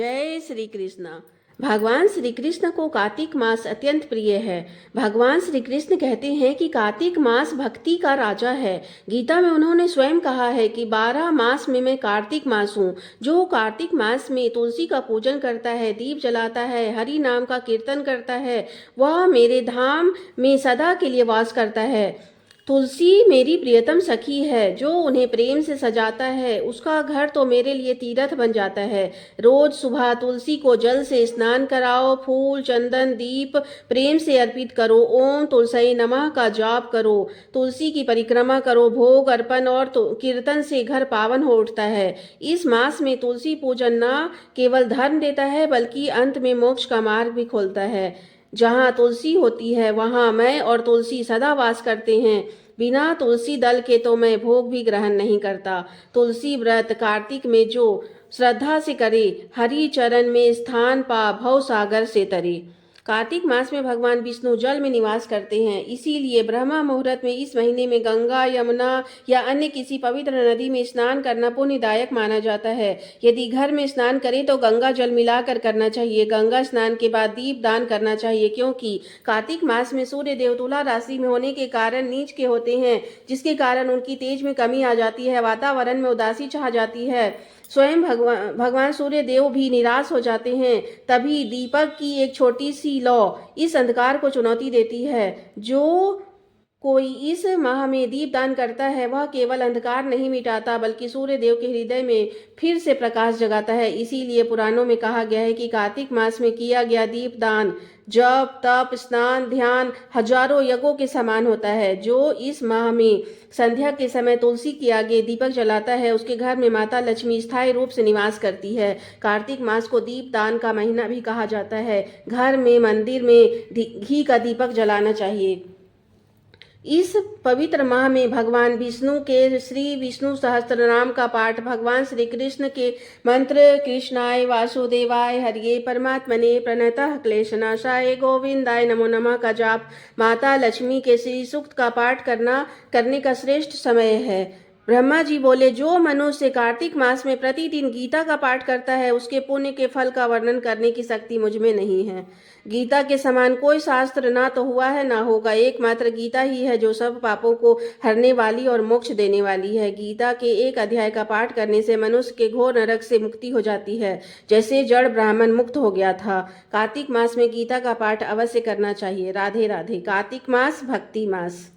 जय श्री कृष्ण। भगवान श्री कृष्ण को कार्तिक मास अत्यंत प्रिय है। भगवान श्री कृष्ण कहते हैं कि कार्तिक मास भक्ति का राजा है। गीता में उन्होंने स्वयं कहा है कि 12 मास में मैं कार्तिक मास हूँ। जो कार्तिक मास में तुलसी का पूजन करता है, दीप जलाता है, हरि नाम का कीर्तन करता है, वह मेरे धाम में सदा के लिए वास करता है। तुलसी मेरी प्रियतम सखी है। जो उन्हें प्रेम से सजाता है उसका घर तो मेरे लिए तीर्थ बन जाता है। रोज सुबह तुलसी को जल से स्नान कराओ, फूल, चंदन, दीप प्रेम से अर्पित करो, ओम तुलसी नमः का जाप करो, तुलसी की परिक्रमा करो, भोग अर्पण और कीर्तन से घर पावन हो उठता है। इस मास में तुलसी पूजन न केवल धर्म देता है बल्कि अंत में मोक्ष का मार्ग भी खोलता है। जहाँ तुलसी होती है वहाँ मैं और तुलसी सदा वास करते हैं। बिना तुलसी दल के तो मैं भोग भी ग्रहण नहीं करता। तुलसी व्रत कार्तिक में जो श्रद्धा से करे, हरि चरण में स्थान पा भव सागर से तरे। कार्तिक मास में भगवान विष्णु जल में निवास करते हैं, इसीलिए ब्रह्मा मुहूर्त में इस महीने में गंगा, यमुना या अन्य किसी पवित्र नदी में स्नान करना पुण्यदायक माना जाता है। यदि घर में स्नान करें तो गंगा जल मिलाकर करना चाहिए। गंगा स्नान के बाद दीप दान करना चाहिए, क्योंकि कार्तिक मास में सूर्य देव तुला राशि में होने के कारण नीच के होते हैं, जिसके कारण उनकी तेज में कमी आ जाती है, वातावरण में उदासी छा जाती है, स्वयं भगवान सूर्य देव भी निराश हो जाते हैं। तभी दीपक की एक छोटी सी लौ इस अंधकार को चुनौती देती है। जो कोई इस माह में दीप दान करता है वह केवल अंधकार नहीं मिटाता बल्कि सूर्य देव के हृदय में फिर से प्रकाश जगाता है। इसीलिए पुराणों में कहा गया है कि कार्तिक मास में किया गया दीप दान जप, तप, स्नान, ध्यान हजारों यज्ञों के समान होता है। जो इस माह में संध्या के समय तुलसी के आगे दीपक जलाता है उसके घर में माता लक्ष्मी स्थायी रूप से निवास करती है। कार्तिक मास को दीप दान का महीना भी कहा जाता है। घर में, मंदिर में घी का दीपक जलाना चाहिए। इस पवित्र माह में भगवान विष्णु के श्री विष्णु सहस्त्रनाम का पाठ, भगवान श्री कृष्ण के मंत्र कृष्णाय वासुदेवाय हरिये परमात्मने प्रणतः क्लेशनाशाय गोविंदाय नमो नमः का जाप, माता लक्ष्मी के श्री सूक्त का पाठ करने का श्रेष्ठ समय है। ब्रह्मा जी बोले, जो मनुष्य कार्तिक मास में प्रतिदिन गीता का पाठ करता है उसके पुण्य के फल का वर्णन करने की शक्ति मुझ में नहीं है। गीता के समान कोई शास्त्र ना तो हुआ है ना होगा। एकमात्र गीता ही है जो सब पापों को हरने वाली और मोक्ष देने वाली है। गीता के एक अध्याय का पाठ करने से मनुष्य के घोर नरक से मुक्ति हो जाती है, जैसे जड़ ब्राह्मण मुक्त हो गया था। कार्तिक मास में गीता का पाठ अवश्य करना चाहिए। राधे राधे। कार्तिक मास भक्ति मास।